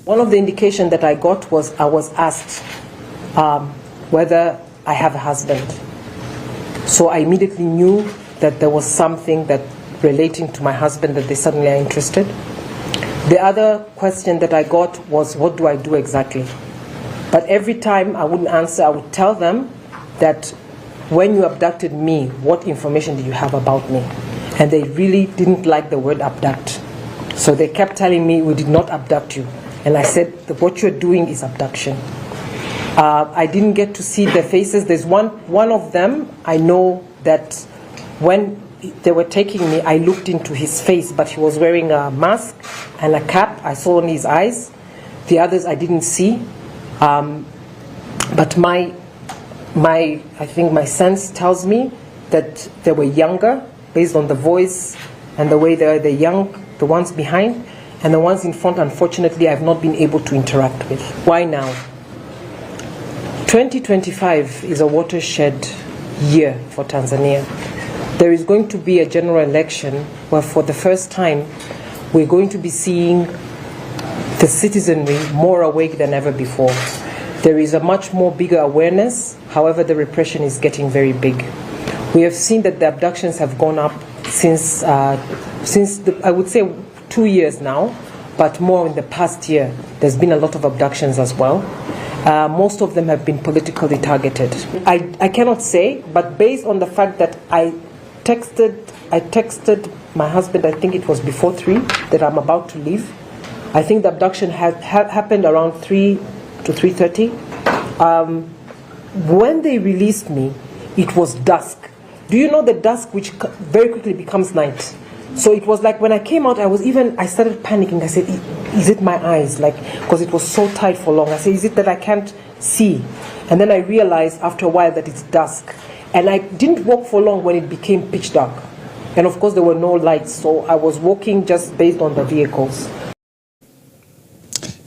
One of the indications that I got was I was asked whether I have a husband. So I immediately knew that there was something that relating to my husband that they suddenly are interested. The other question that I got was, what do I do exactly? But every time I wouldn't answer, I would tell them that when you abducted me, what information did you have about me? And they really didn't like the word abduct. So they kept telling me, we did not abduct you. And I said, what you're doing is abduction. I didn't get to see their faces. There's one of them, I know that when they were taking me, I looked into his face, but he was wearing a mask and a cap. I saw only his eyes. The others I didn't see. But I think my sense tells me that they were younger, based on the voice and the way they're young, the ones behind, and the ones in front, unfortunately, I've not been able to interact with. Why now? 2025 is a watershed year for Tanzania. There is going to be a general election where for the first time we're going to be seeing the citizenry more awake than ever before. There is a much more bigger awareness, however the repression is getting very big. We have seen that the abductions have gone up since I would say 2 years now, but more in the past year. There's been a lot of abductions as well. Most of them have been politically targeted. I cannot say, but based on the fact that I texted my husband, I think it was before 3, that I'm about to leave. I think the abduction had happened around 3 to 3:30. When they released me, it was dusk. Do you know the dusk which very quickly becomes night? So it was like when I came out, I started panicking. I said, is it my eyes? Like, because it was so tight for long. I said, is it that I can't see? And then I realized after a while that it's dusk. And I didn't walk for long when it became pitch dark. And of course there were no lights, so I was walking just based on the vehicles.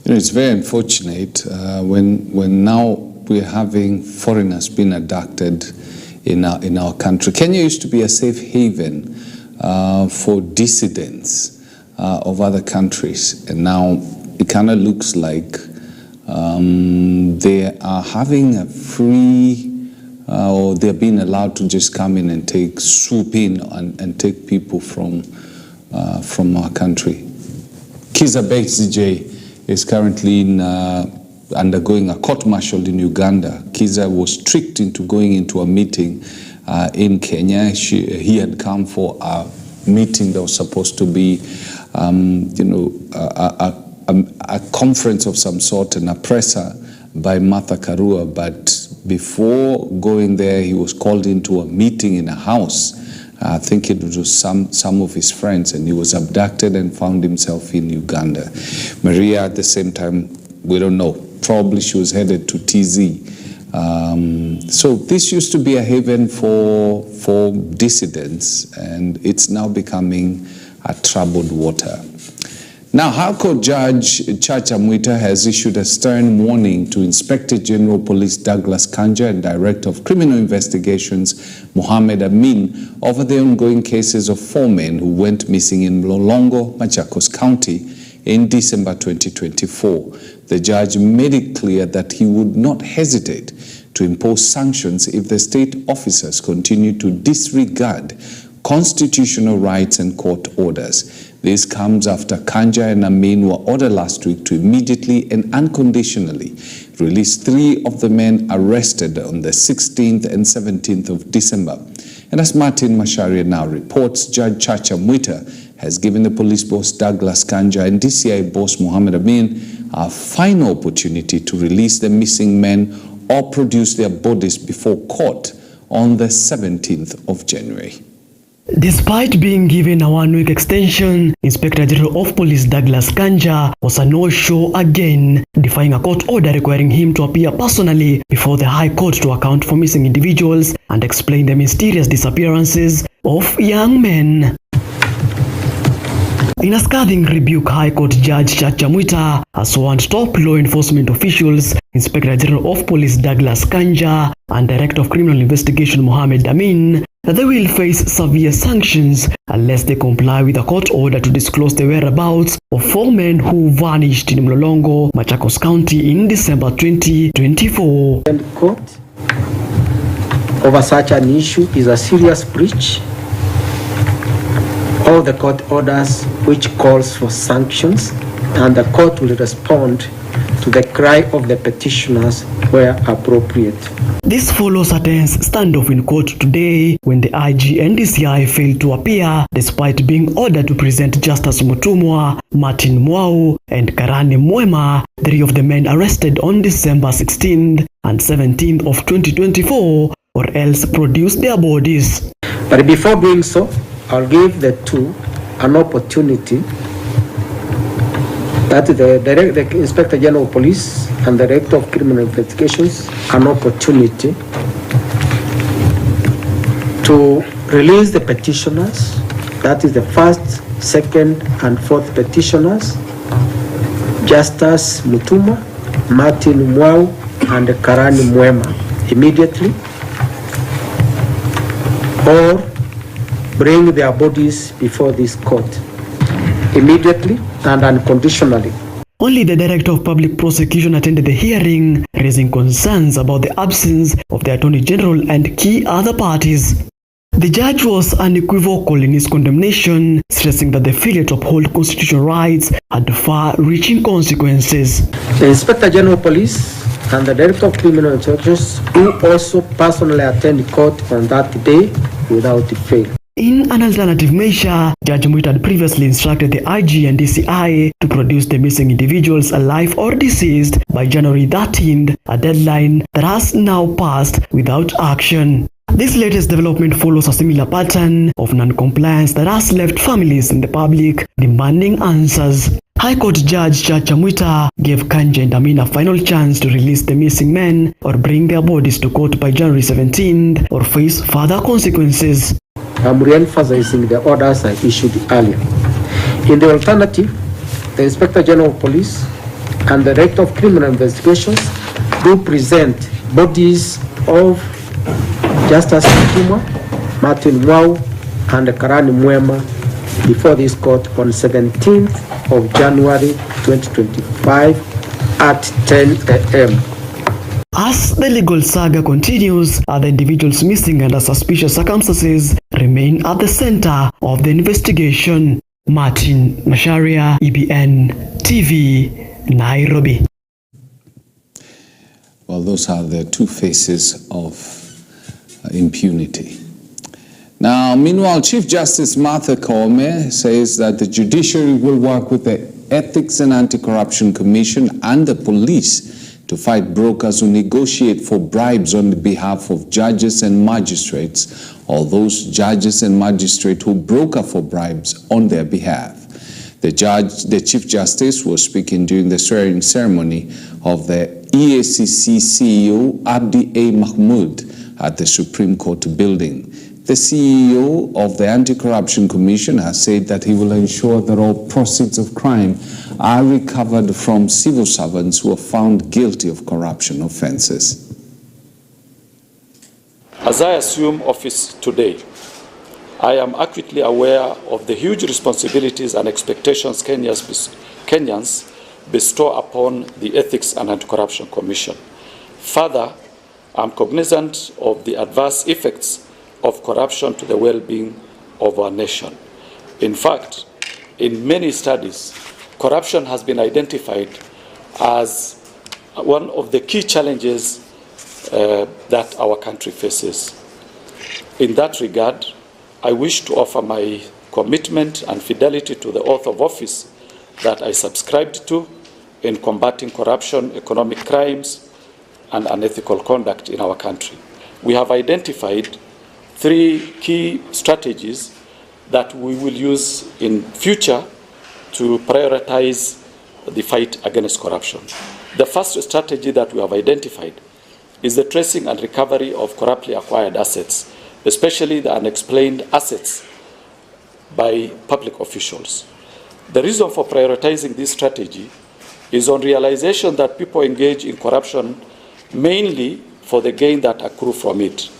You know, it's very unfortunate when now we're having foreigners being abducted in our country. Kenya used to be a safe haven for dissidents of other countries, and now it kind of looks like they are having a free, or they're being allowed to just come in and swoop in and take people from our country. Kizza Besigye is currently undergoing a court-martial in Uganda. Kizza was tricked into going into a meeting in Kenya. He had come for a meeting that was supposed to be, a conference of some sort, and a presser by Martha Karua. But before going there, he was called into a meeting in a house. I think it was some of his friends, and he was abducted and found himself in Uganda. Maria, at the same time, we don't know. Probably she was headed to TZ. So this used to be a haven for dissidents, and it's now becoming a troubled water. Now, High Court Judge Chacha Mwita has issued a stern warning to Inspector General Police Douglas Kanja and Director of Criminal Investigations Mohammed Amin over the ongoing cases of 4 men who went missing in Mlolongo, Machakos County in December 2024. The judge made it clear that he would not hesitate to impose sanctions if the state officers continue to disregard constitutional rights and court orders. This comes after Kanja and Amin were ordered last week to immediately and unconditionally release 3 of the men arrested on the 16th and 17th of December. And as Martin Masharia now reports, Judge Chacha Mwita has given the police boss Douglas Kanja and DCI boss Mohammed Amin a final opportunity to release the missing men or produce their bodies before court on the 17th of January. Despite being given a 1-week extension, Inspector General of Police Douglas Kanja was a no-show again, defying a court order requiring him to appear personally before the High Court to account for missing individuals and explain the mysterious disappearances of young men. In a scathing rebuke, High Court Judge Chacha Mwita has warned top law enforcement officials, Inspector General of Police Douglas Kanja and Director of Criminal Investigation Mohammed Amin, that they will face severe sanctions unless they comply with a court order to disclose the whereabouts of 4 men who vanished in Mlolongo, Machakos County in December 2024. And court over such an issue is a serious breach of the court orders which calls for sanctions, and the court will respond to the cry of the petitioners where appropriate. This follows a tense standoff in court today when the IG and DCI failed to appear despite being ordered to present Justus Mutumwa, Martin Mwau, and Karani Mwema, 3 of the men arrested on December 16th and 17th of 2024, or else produce their bodies. But before doing so, I'll give the two an opportunity that the Inspector General of Police and the Director of Criminal Investigations an opportunity to release the petitioners, that is the first, second, and fourth petitioners, Justus Mutumwa, Martin Mwau, and Karani Mwema immediately, or bring their bodies before this court immediately and unconditionally. Only the Director of Public Prosecution attended the hearing, raising concerns about the absence of the Attorney General and key other parties. The judge was unequivocal in his condemnation, stressing that the failure to uphold constitutional rights had far-reaching consequences. The Inspector General of Police and the Director of Criminal Investigations who also personally attended court on that day without fail. In an alternative measure, Judge Mwita had previously instructed the IG and DCI to produce the missing individuals alive or deceased by January 13th, a deadline that has now passed without action. This latest development follows a similar pattern of non-compliance that has left families and the public demanding answers. High Court Judge Chacha Mwita gave Kanja and Amin a final chance to release the missing men or bring their bodies to court by January 17th or face further consequences. I'm re-emphasizing the orders I issued earlier. In the alternative, the Inspector General of Police and the Director of Criminal Investigations do present bodies of Justus Mutumwa, Martin Mwau, and Karani Mwema before this court on 17th of January 2025 at 10 a.m. As the legal saga continues, other individuals missing under suspicious circumstances remain at the center of the investigation. Martin Masharia, EBN TV, Nairobi. Well, those are the two faces of impunity. Now, meanwhile, Chief Justice Martha Koome says that the judiciary will work with the Ethics and Anti-Corruption Commission and the police to fight brokers who negotiate for bribes on behalf of judges and magistrates, or those judges and magistrates who broker for bribes on their behalf. The Chief Justice was speaking during the swearing ceremony of the EACC CEO Abdi A. Mahmood at the Supreme Court building. The CEO of the Anti-Corruption Commission has said that he will ensure that all proceeds of crime are recovered from civil servants who are found guilty of corruption offenses. As I assume office today, I am acutely aware of the huge responsibilities and expectations Kenyans bestow upon the Ethics and Anti-Corruption Commission. Further, I am cognizant of the adverse effects of corruption to the well-being of our nation. In fact, in many studies, corruption has been identified as one of the key challenges that our country faces. In that regard, I wish to offer my commitment and fidelity to the oath of office that I subscribed to in combating corruption, economic crimes, and unethical conduct in our country. We have identified 3 key strategies that we will use in future to prioritize the fight against corruption. The first strategy that we have identified is the tracing and recovery of corruptly acquired assets, especially the unexplained assets by public officials. The reason for prioritizing this strategy is on realization that people engage in corruption mainly for the gain that accrue from it.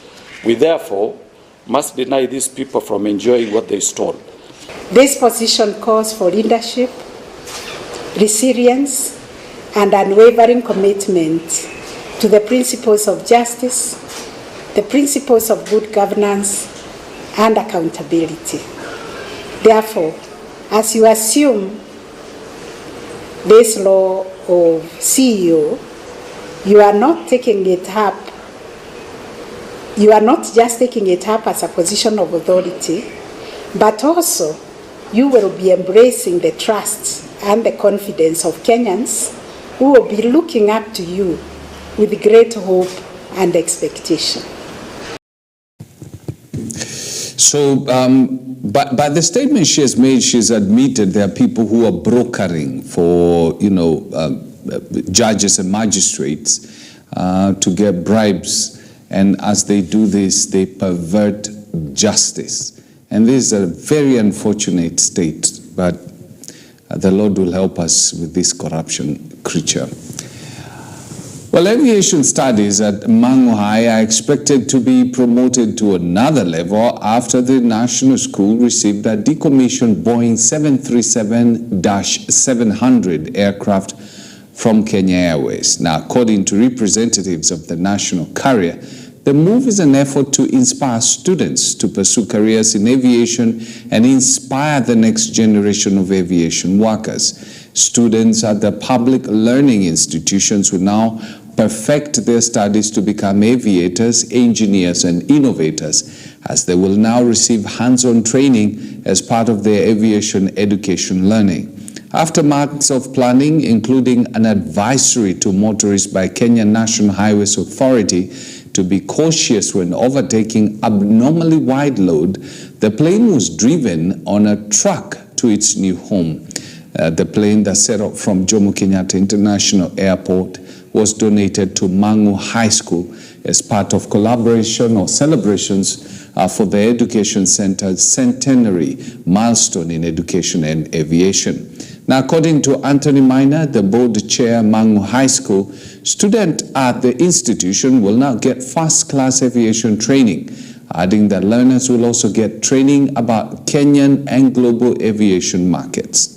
We therefore must deny these people from enjoying what they stole. This position calls for leadership, resilience, and unwavering commitment to the principles of justice, the principles of good governance, and accountability. Therefore, as you assume this role of CEO, you are not taking it up. You are not just taking it up as a position of authority, but also you will be embracing the trust and the confidence of Kenyans who will be looking up to you with great hope and expectation. So, by the statement she has made, she's admitted there are people who are brokering for, judges and magistrates to get bribes. And as they do this, they pervert justice. And this is a very unfortunate state, but the Lord will help us with this corruption creature. Well, aviation studies at Mangu High are expected to be promoted to another level after the national school received a decommissioned Boeing 737-700 aircraft from Kenya Airways. Now, according to representatives of the national carrier, the move is an effort to inspire students to pursue careers in aviation and inspire the next generation of aviation workers. Students at the public learning institutions will now perfect their studies to become aviators, engineers, and innovators, as they will now receive hands-on training as part of their aviation education learning. After months of planning, including an advisory to motorists by Kenya National Highways Authority to be cautious when overtaking abnormally wide load, the plane was driven on a truck to its new home. The plane that set off from Jomo Kenyatta International Airport was donated to Mangu High School as part of collaboration or celebrations for the Education Center's centenary milestone in education and aviation. Now, according to Anthony Minor, the board chair, Mangu High School, students at the institution will now get first-class aviation training, adding that learners will also get training about Kenyan and global aviation markets.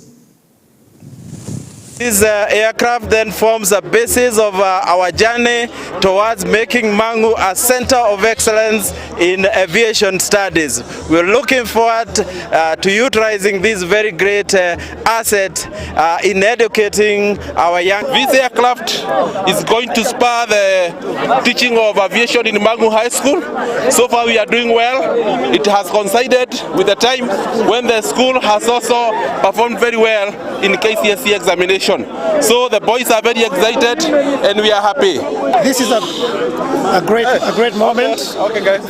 This aircraft then forms a basis of our journey towards making Mangu a center of excellence in aviation studies. We're looking forward to utilizing this very great asset in educating our young. This aircraft is going to spur the teaching of aviation in Mangu High School. So far we are doing well. It has coincided with the time when the school has also performed very well in KCSE examination. So the boys are very excited and we are happy. This is a great moment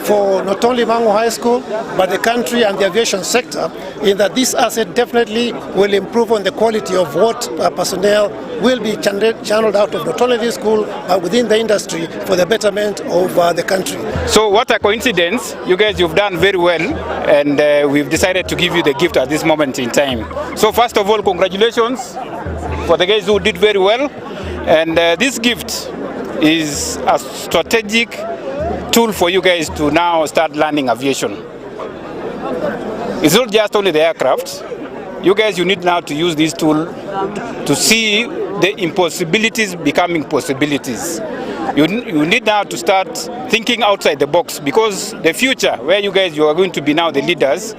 for not only Mangu High School but the country and the aviation sector, in that this asset definitely will improve on the quality of what personnel will be channeled out of not only this school but within the industry for the betterment of the country. So what a coincidence. You guys, you've done very well, and we've decided to give you the gift at this moment in time. So first of all, congratulations for the guys who did very well, and this gift is a strategic tool for you guys to now start learning aviation. It's not just only the aircraft. You guys, you need now to use this tool to see the impossibilities becoming possibilities. You need now to start thinking outside the box, because the future, where you guys, you are going to be now the leaders,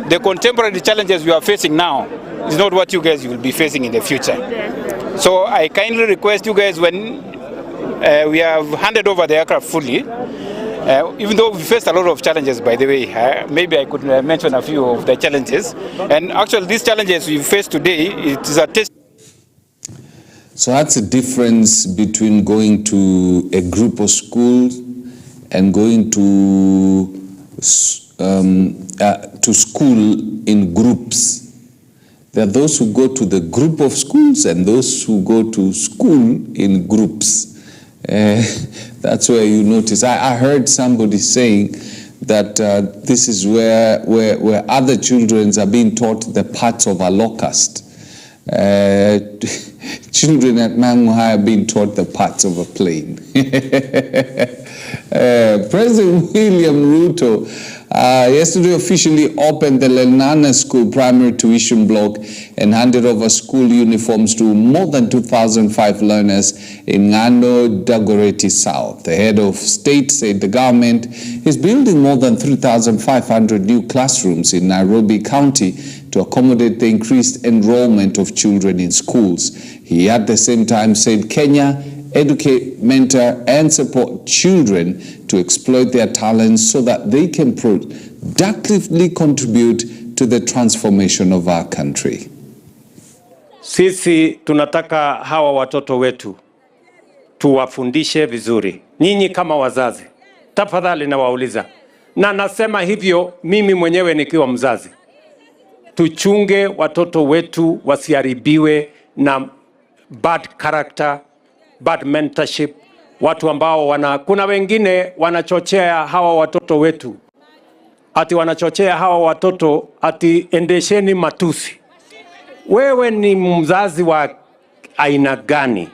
the contemporary challenges you are facing now is not what you guys will be facing in the future. So I kindly request you guys, when we have handed over the aircraft fully, even though we faced a lot of challenges, by the way, maybe I could mention a few of the challenges. And actually these challenges we face today, it is a test. So that's the difference between going to a group of schools and going to school in groups. There are those who go to the group of schools and those who go to school in groups. That's where you notice. I heard somebody saying that this is where other children are being taught the parts of a locust. Children at Mangu High are being taught the parts of a plane. President William Ruto yesterday officially opened the Lenana School primary tuition block and handed over school uniforms to more than 2,005 learners in Ng'ano, Dagoretti South. The head of state said the government is building more than 3,500 new classrooms in Nairobi County to accommodate the increased enrollment of children in schools. He at the same time said Kenya educate, mentor, and support children to exploit their talents so that they can productively contribute to the transformation of our country. Sisi tunataka hawa watoto wetu tuwafundishe vizuri. Nyinyi kama wazazi, tafadhali nawauliza, na nasema hivyo mimi mwenyewe nikiwa mzazi, tuchunge watoto wetu wasiharibiwe na bad character, bad mentorship, watu ambao kuna wengine wanachochea hawa watoto wetu, ati wanachochea hawa watoto ati endesheni matusi. Wewe ni mzazi wa aina gani?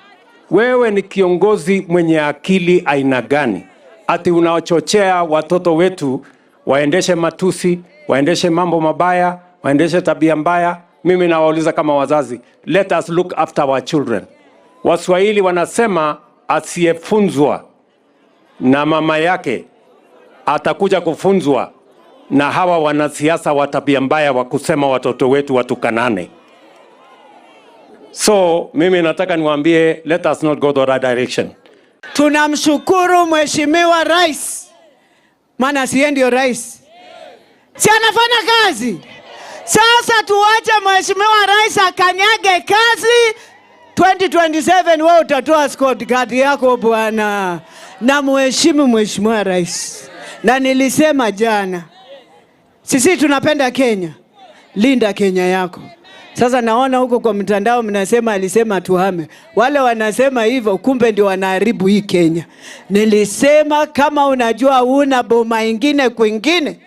Wewe ni kiongozi mwenye akili aina gani? Ati unachochea watoto wetu waendeshe matusi, waendeshe mambo mabaya, waendeshe tabia mbaya. Mimi nawauliza kama wazazi, let us look after our children. Waswahili wanasema asiyefunzwa na mama yake atakuja kufunzwa na hawa wanasiasa wa tabia mbaya wa kusema watoto wetu watukanane. So mimi nataka niwaambie, let us not go the right direction. Tunamshukuru Mheshimiwa Rais, maana si ndio rais, si anafanya kazi. Sasa tuache Mheshimiwa Rais akanyage kazi. 2027 wewe utatoa scorecard kadi yako bwana. Na mheshimu Mheshimiwa Rais. Na nilisema jana, sisi tunapenda Kenya, linda Kenya yako. Sasa naona huko kwa mtandao mnasema alisema tuhame. Wale wanasema hivyo kumbe ndio wanaharibu hii Kenya. Nilisema kama unajua una boma ingine kwingine,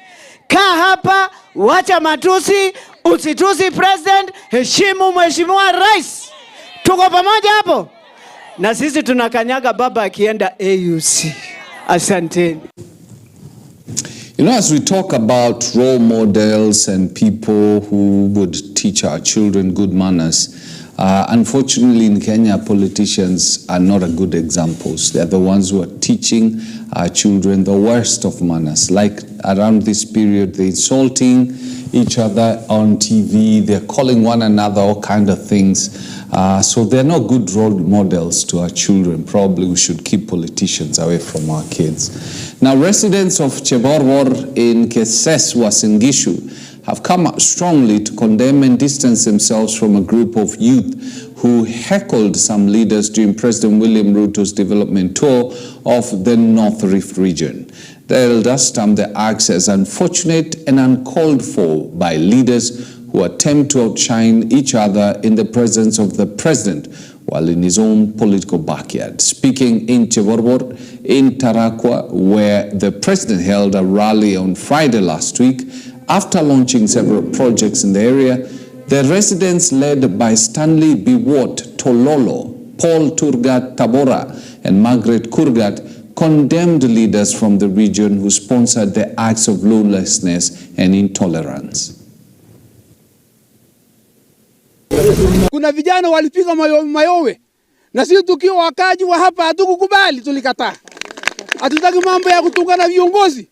kaa hapa, wacha matusi, usitusi president, heshimu Mheshimiwa Rais. Tuko pamoja hapo. Na sisi tunakanyaga baba akienda AUC. Asanteni. You know, as we talk about role models and people who would teach our children good manners, unfortunately in Kenya, politicians are not a good examples. They're the ones who are teaching our children the worst of manners. Like around this period, they're insulting each other on TV, they're calling one another all kind of things. So they're not good role models to our children. Probably we should keep politicians away from our kids. Now, residents of Cheborwor in Keses, Uasin Gishu, have come out strongly to condemn and distance themselves from a group of youth who heckled some leaders during President William Ruto's development tour of the North Rift region. The elders termed the acts as unfortunate and uncalled for by leaders who attempt to outshine each other in the presence of the president while in his own political backyard. Speaking in Cheborwor, in Tarakwa, where the president held a rally on Friday last week, after launching several projects in the area, the residents led by Stanley Biwot Tololo, Paul Turgat Tabora, and Margaret Kurgat condemned leaders from the region who sponsored the acts of lawlessness and intolerance. Kuna vijana walipiga mayowe na sisi tukiwa wakaji wa hapa hatukukubali, tulikataa. Hatutaki mambo ya kutungana viongozi.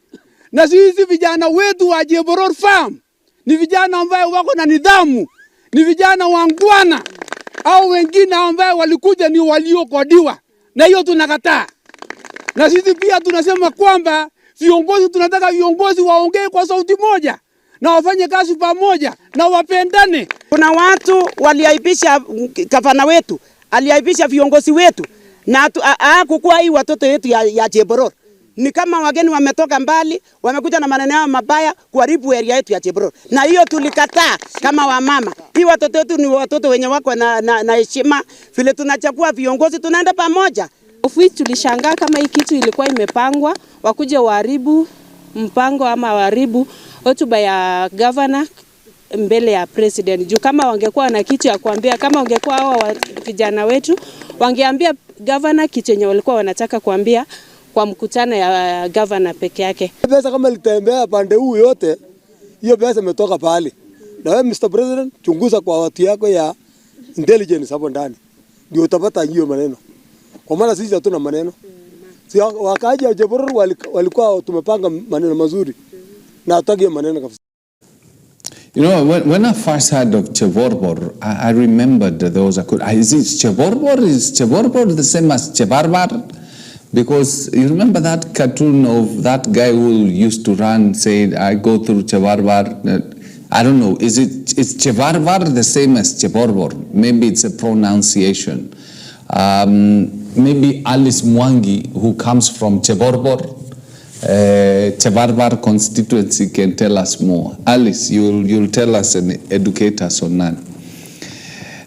Na sisi vijana wetu wa Cheborwor Farm ni vijana ambao wako na nidhamu, ni vijana wangwana, au wengine ambao walikuja ni waliokodiwa, na hiyo tunakataa. Na sisi pia tunasema kwamba viongozi, tunataka viongozi waongee kwa sauti moja na wafanye kazi pamoja na wapendane. Kuna watu waliaibisha gavana wetu, aliaibisha viongozi wetu, na kukua hii watoto wetu ya Cheborwor. Ni kama wageni wametoka mbali, wamekuja na maneno yao mabaya kuharibu area yetu ya Cheborwor. Na hiyo tulikataa kama wamama. Hii watoto wetu ni watoto wenye wako na heshima. Vile tunachagua viongozi tunaenda pamoja. Ofisi tulishangaa kama hii kitu ilikuwa imepangwa, wakuje waharibu mpango ama waharibu hotuba ya governor mbele ya president. Juu kama wangekuwa na kitu ya kuambia, kama wangekuwa hawa vijana wetu, wangeambia governor kitu yenye walikuwa wanataka kuambia kwa mkutano ya governor peke yake. Pesa kama litembea pande huu yote, hiyo pesa imetoka pale. Na wewe Mr. President, chunguza kwa watu yako ya intelligence hapo ndani. Ndio utapata hiyo maneno. Kwa maana sisi hatuna maneno. Si wakaji wa Jeboror walikuwa tumepanga maneno mazuri. Na hataki maneno kabisa. You know, when I first heard of Cheborbor, I remembered there was is Cheborbor the same as Chebarbar? Because you remember that cartoon of that guy who used to run, said, I go through Chebarbar. I don't know, is Chebarbar the same as Cheborbor? Maybe it's a pronunciation. Maybe Alice Mwangi, who comes from Cheborbor, Chebarbar constituency, can tell us more. Alice, you'll tell us and educate us on that.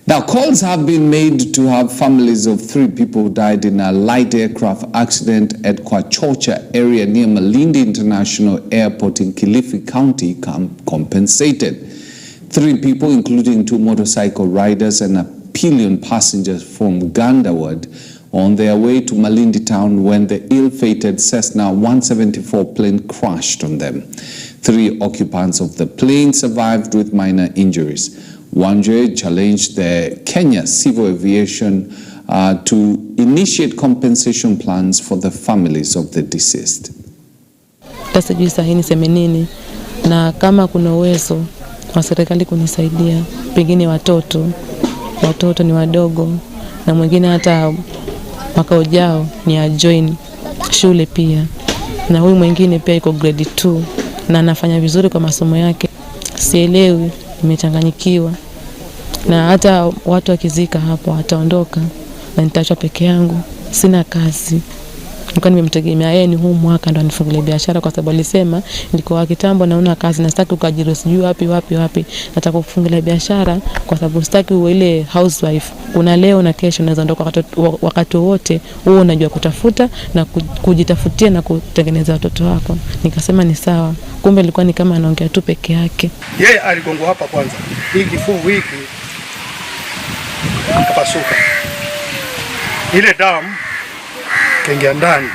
Now, calls have been made to have families of 3 people who died in a light aircraft accident at Kwachocha area near Malindi International Airport in Kilifi County compensated. 3 people, including 2 motorcycle riders and a pillion passengers from Gandawad, on their way to Malindi town when the ill-fated Cessna 174 plane crashed on them. 3 occupants of the plane survived with minor injuries. Wanje challenged the Kenya Civil Aviation to initiate compensation plans for the families of the deceased. Tasijui sahi niseme nini, na kama kuna uwezo wa serikali kunisaidia, pengine watoto ni wadogo, na mwingine hata mwaka ujao ni ajoin shule pia, na huyu mwingine pia yuko grade 2 na anafanya vizuri kwa masomo yake. Sielewi, nimechanganyikiwa, na hata watu wakizika hapo wataondoka na nitaachwa peke yangu, sina kazi. Nilikuwa nimemtegemea yeye, ni huu mwaka ndo anifungulie biashara, kwa sababu alisema nilikuwa kitambo naona kazi na sitaki ukajiri sijui wapi, nataka kufungulia biashara kwa sababu sitaki uwe ile housewife, kuna leo na kesho unaweza ondoka wakati wote, wewe unajua kutafuta na kujitafutia na kutengeneza watoto wako. Nikasema ni sawa, kumbe ilikuwa ni kama anaongea tu peke yake. Yeye aligongwa hapa kwanza, hii kifua hiki akapasuka, ile damu kaingia ndani,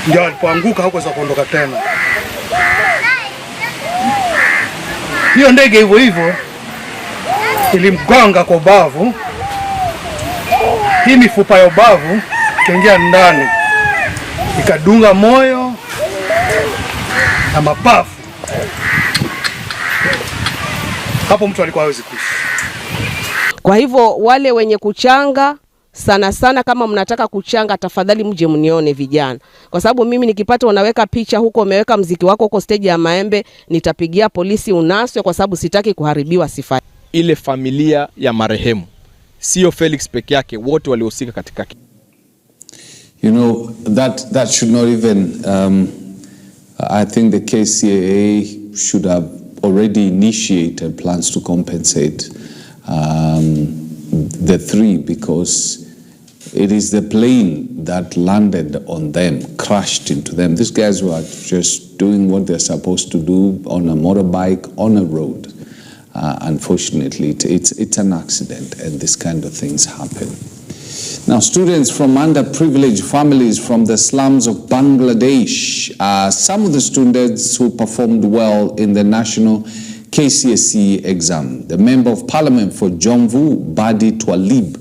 ndio alipoanguka huko za kuondoka tena. Hiyo ndege hivyo hivyo ilimgonga kwa ubavu, hii mifupa ya ubavu kaingia ndani, ikadunga moyo na mapafu. Hapo mtu alikuwa hawezi kuishi. Kwa hivyo wale wenye kuchanga sana, kama mnataka kuchanga, tafadhali mje mnione vijana, kwa sababu mimi nikipata unaweka picha huko, umeweka mziki wako huko stage ya Maembe, nitapigia polisi unaswe, kwa sababu sitaki kuharibiwa sifa. Ile familia ya marehemu, sio Felix peke yake, wote waliohusika katika. You know, that should not even I think the KCAA should have already initiated plans to compensate the 3, because it is the plane that landed on them, crashed into them. These guys were just doing what they're supposed to do on a motorbike on a road. Unfortunately, it's an accident, and this kind of things happen. Now, students from underprivileged families from the slums of Bangladesh are some of the students who performed well in the national KCSE exam. The Member of Parliament for Jomvu, Badi Twalib,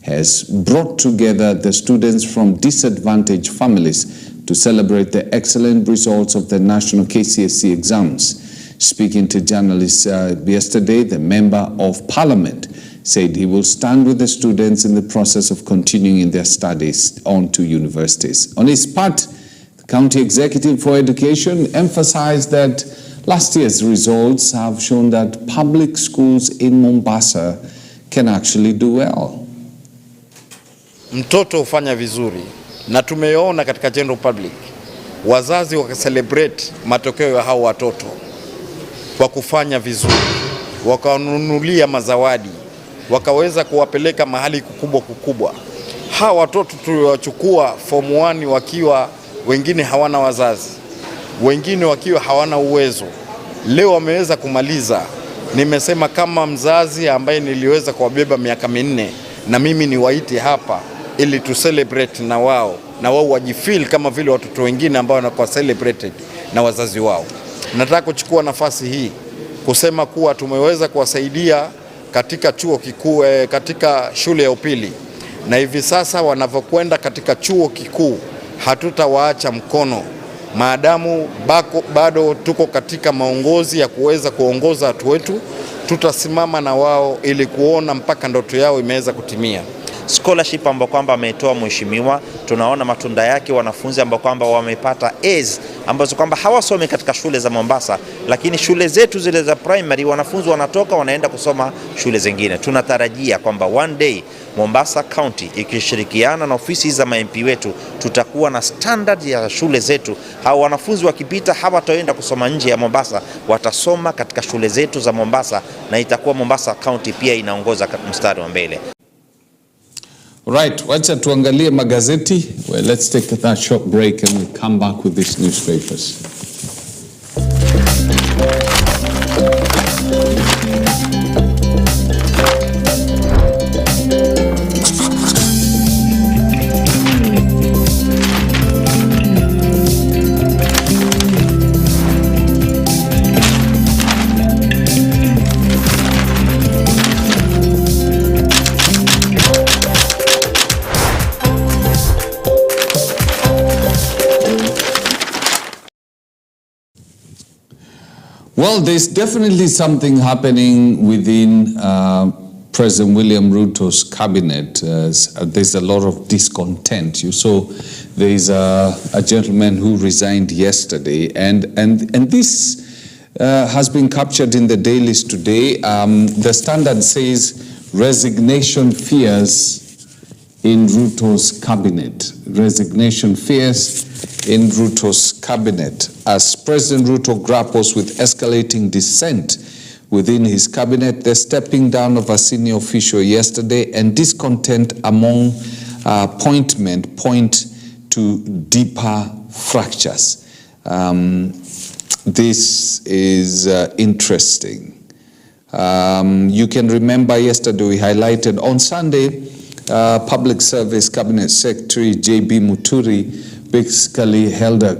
has brought together the students from disadvantaged families to celebrate the excellent results of the national KCSE exams. Speaking to journalists yesterday, the Member of Parliament said he will stand with the students in the process of continuing in their studies on to universities. On his part, the County Executive for Education emphasized that last year's results have shown that public schools in Mombasa can actually do well. Mtoto hufanya vizuri, na tumeona katika general public wazazi wakacelebrate matokeo ya hao watoto kwa kufanya vizuri, wakawanunulia mazawadi, wakaweza kuwapeleka mahali kukubwa. Hawa watoto tuliwachukua form 1 wakiwa wengine hawana wazazi, wengine wakiwa hawana uwezo, leo wameweza kumaliza. Nimesema kama mzazi ambaye niliweza kuwabeba miaka 4, na mimi niwaite hapa ili tu celebrate na wao wajifeel kama vile watoto wengine ambao wanakuwa celebrated na wazazi wao. Nataka kuchukua nafasi hii kusema kuwa tumeweza kuwasaidia katika chuo kikuu, katika shule ya upili, na hivi sasa wanavyokwenda katika chuo kikuu hatutawaacha mkono maadamu bado tuko katika maongozi ya kuweza kuongoza watu wetu. Tutasimama na wao ili kuona mpaka ndoto yao imeweza kutimia. Scholarship ambao kwamba ametoa mheshimiwa, tunaona matunda yake. Wanafunzi ambao kwamba wamepata A's ambazo kwamba hawasomi katika shule za Mombasa, lakini shule zetu zile za primary wanafunzi wanatoka wanaenda kusoma shule zingine. Tunatarajia kwamba one day Mombasa County ikishirikiana na ofisi za MP wetu tutakuwa na standard ya shule zetu. Hao wanafunzi wakipita hawataenda kusoma nje ya Mombasa, watasoma katika shule zetu za Mombasa, na itakuwa Mombasa County pia inaongoza mstari wa mbele. Right, wacha tuangalie magazeti. Well, let's take that short break and we'll come back with these newspapers. Well, there's definitely something happening within President William Ruto's cabinet. There's a lot of discontent. You saw there's a gentleman who resigned yesterday, and this has been captured in the dailies today. The Standard says resignation fears in Ruto's cabinet. Resignation fears in Ruto's cabinet. As President Ruto grapples with escalating dissent within his cabinet, the stepping down of a senior official yesterday and discontent among appointment point to deeper fractures. This is interesting. You can remember yesterday we highlighted on Sunday, Public Service Cabinet Secretary J.B. Muturi basically held a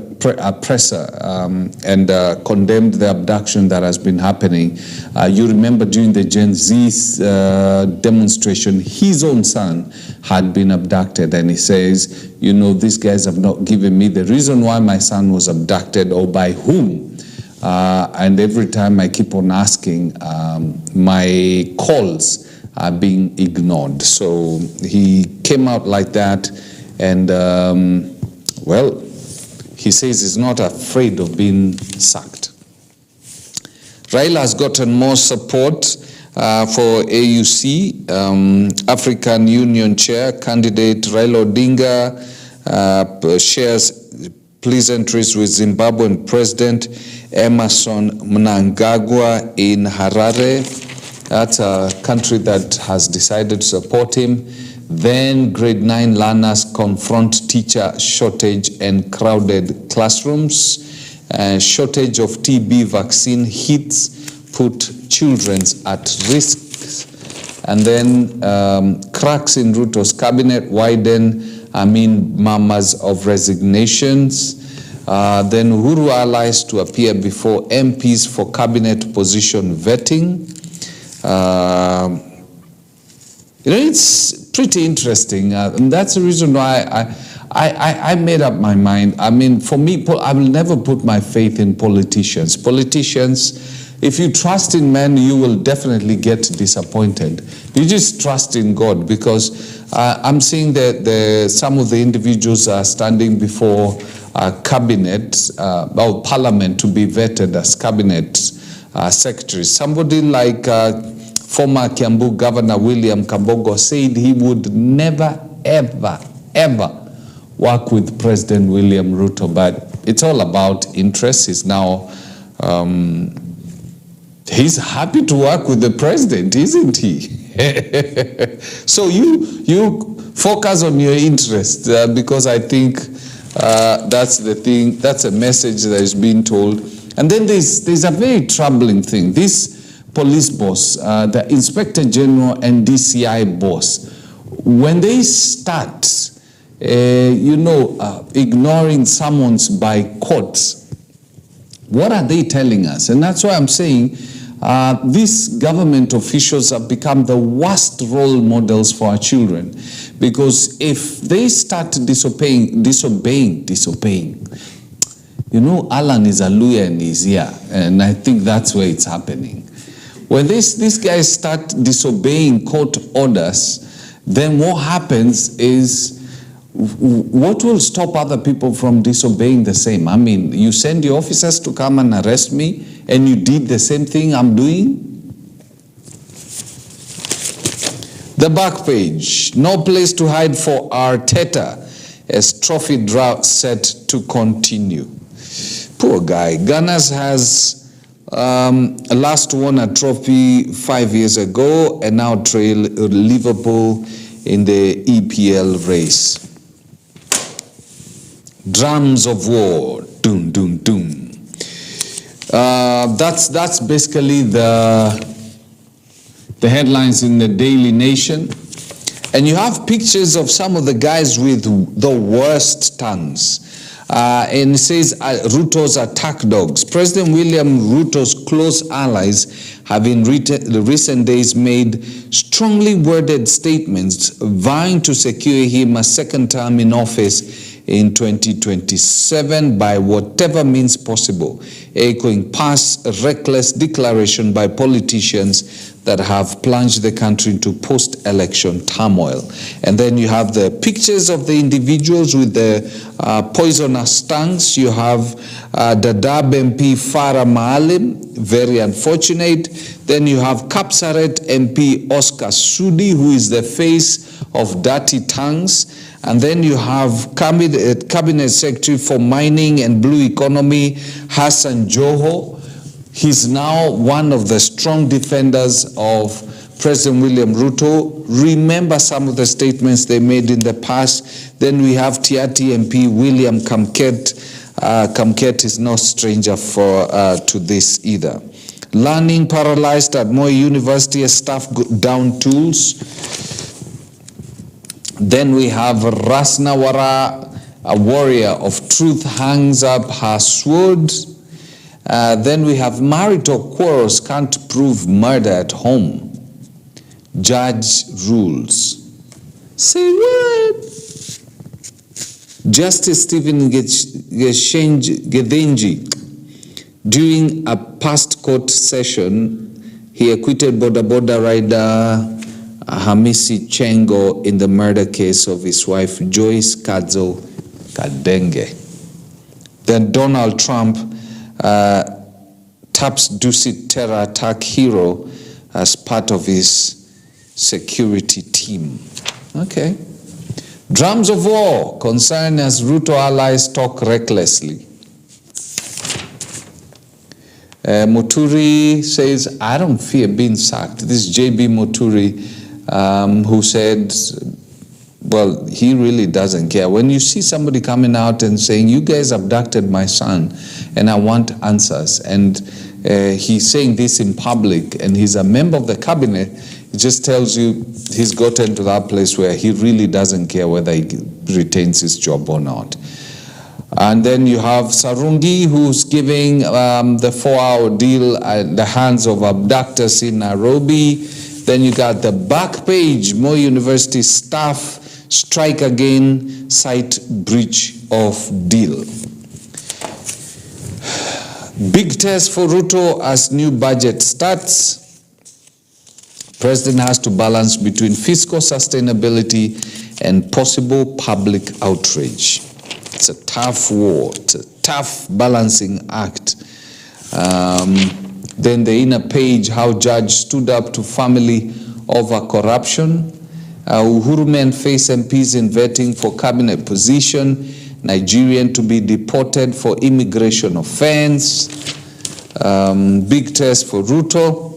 presser and condemned the abduction that has been happening. You remember during the Gen Z's demonstration, his own son had been abducted, and he says, you know, these guys have not given me the reason why my son was abducted or by whom. And every time I keep on asking, my calls are being ignored. So he came out like that, and well, he says he's not afraid of being sacked. Raila has gotten more support for AUC. African Union Chair candidate Raila Odinga shares pleasantries with Zimbabwean President Emerson Mnangagwa in Harare. That's a country that has decided to support him. Then grade 9 learners confront teacher shortage and crowded classrooms. Shortage of TB vaccine hits put children at risk. And then cracks in Ruto's cabinet widen amid murmurs of resignations. Then Uhuru allies to appear before MPs for cabinet position vetting. You know, it's pretty interesting, and that's the reason why I made up my mind. I mean, for me, I will never put my faith in politicians. Politicians, if you trust in men, you will definitely get disappointed. You just trust in God, because I'm seeing that some of the individuals are standing before cabinet, or parliament, to be vetted as cabinet secretaries. Somebody like former Kiambu Governor William Kambogo said he would never, ever, ever work with President William Ruto, but it's all about interest. He's now, he's happy to work with the president, isn't he? So you focus on your interest, because I think that's the thing, that's a message that is being told. And then there's a very troubling thing. This police boss, the Inspector General and DCI boss, when they start, ignoring summons by courts, what are they telling us? And that's why I'm saying these government officials have become the worst role models for our children. Because if they start disobeying, Alan is a lawyer and he's here, and I think that's where it's happening. When these guys start disobeying court orders, then what happens is, what will stop other people from disobeying the same? I mean, you send your officers to come and arrest me, and you did the same thing I'm doing? The back page, no place to hide for Arteta as trophy drought set to continue. Poor guy. Gunners has last won a trophy 5 years ago and now trail Liverpool in the EPL race. Drums of war, doom, doom, doom. That's basically the headlines in the Daily Nation. And you have pictures of some of the guys with the worst tongues. And it says Ruto's attack dogs. President William Ruto's close allies have in recent days made strongly worded statements vying to secure him a second term in office in 2027 by whatever means possible, echoing past reckless declaration by politicians that have plunged the country into post-election turmoil. And then you have the pictures of the individuals with the poisonous tongues. You have Dadaab MP Farah Maalim, very unfortunate. Then you have Kapsaret MP Oscar Sudi, who is the face of dirty tongues. And then you have Cabinet Secretary for Mining and Blue Economy, Hassan Joho. He's now one of the strong defenders of President William Ruto. Remember some of the statements they made in the past. Then we have Tiati MP William Kamket. Kamket is no stranger to this either. Learning paralyzed at Moi University as staff down tools. Then we have Rasnawara, a warrior of truth, hangs up her sword. Then we have marital quarrels can't prove murder at home. Judge rules. Say what? Justice Stephen Gethenji, during a past court session, he acquitted boda rider Hamisi Chengo in the murder case of his wife Joyce Kadzo Kadenge. Then Donald Trump taps Dusit terror attack hero as part of his security team. Okay. Drums of war concern as Ruto allies talk recklessly. Muturi says, I don't fear being sacked. This is JB Muturi, who said, well, he really doesn't care. When you see somebody coming out and saying, you guys abducted my son and I want answers, and he's saying this in public and he's a member of the cabinet, it just tells you he's gotten to that place where he really doesn't care whether he retains his job or not. And then you have Sarungi, who's giving the 4-hour deal at the hands of abductors in Nairobi. Then you got the back page, Moi University staff strike again, cite breach of deal. Big test for Ruto as new budget starts. President has to balance between fiscal sustainability and possible public outrage. It's a tough war. It's a tough balancing act. Then the inner page, how judge stood up to family over corruption. Uhuru men face MPs in vetting for cabinet position. Nigerian to be deported for immigration offense. Big test for Ruto.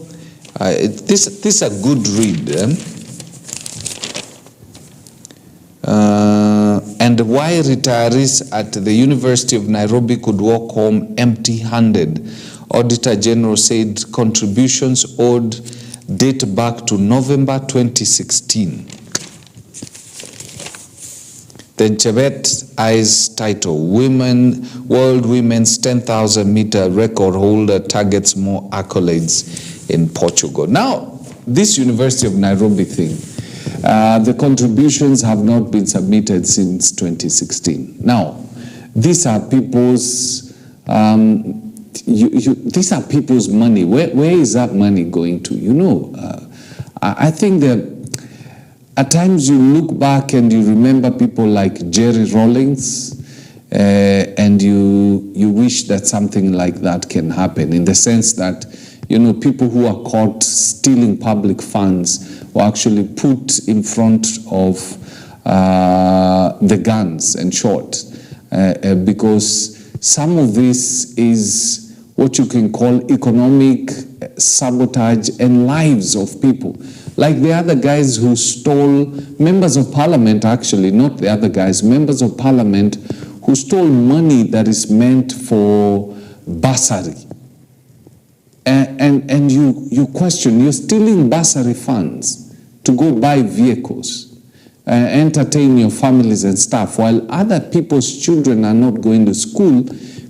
This is a good read. And why retirees at the University of Nairobi could walk home empty-handed. Auditor General said contributions owed date back to November 2016. Then Chebet I's title, World Women's 10,000 meter record holder targets more accolades in Portugal. Now, this University of Nairobi thing, the contributions have not been submitted since 2016. Now, these are people's, these are people's money. Where is that money going to? You know, I think that at times you look back and you remember people like Jerry Rawlings, and you wish that something like that can happen, in the sense that, you know, people who are caught stealing public funds were actually put in front of the guns and shot, because some of this is what you can call economic sabotage and lives of people. Like the other guys who stole, members of parliament actually, not the other guys, members of parliament who stole money that is meant for bursary. And you question, you're stealing bursary funds to go buy vehicles, entertain your families and stuff, while other people's children are not going to school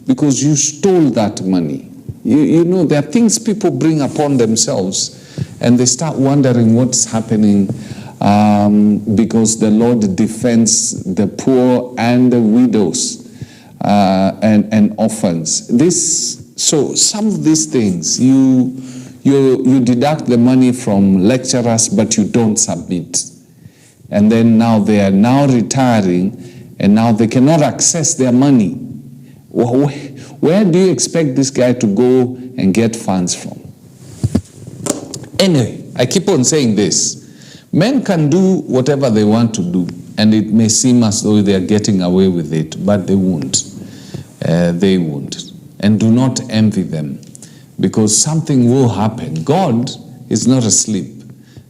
because you stole that money. You know, there are things people bring upon themselves, and they start wondering what's happening, because the Lord defends the poor and the widows and orphans. So some of these things, you deduct the money from lecturers, but you don't submit. And then now they are now retiring, and now they cannot access their money. Where do you expect this guy to go and get funds from? Anyway, I keep on saying this. Men can do whatever they want to do, and it may seem as though they are getting away with it, but they won't. They won't. And do not envy them, because something will happen. God is not asleep.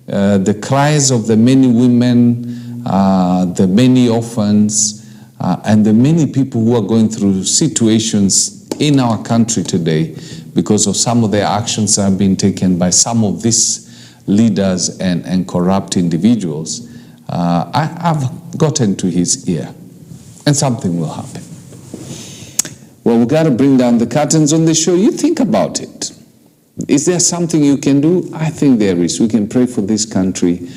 The cries of the many women, the many orphans, and the many people who are going through situations in our country today because of some of the actions that have been taken by some of these leaders and corrupt individuals, I've gotten to his ear, and something will happen. Well, we've got to bring down the curtains on the show. You think about it. Is there something you can do? I think there is. We can pray for this country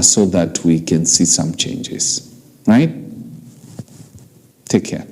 so that we can see some changes. Right? Take care.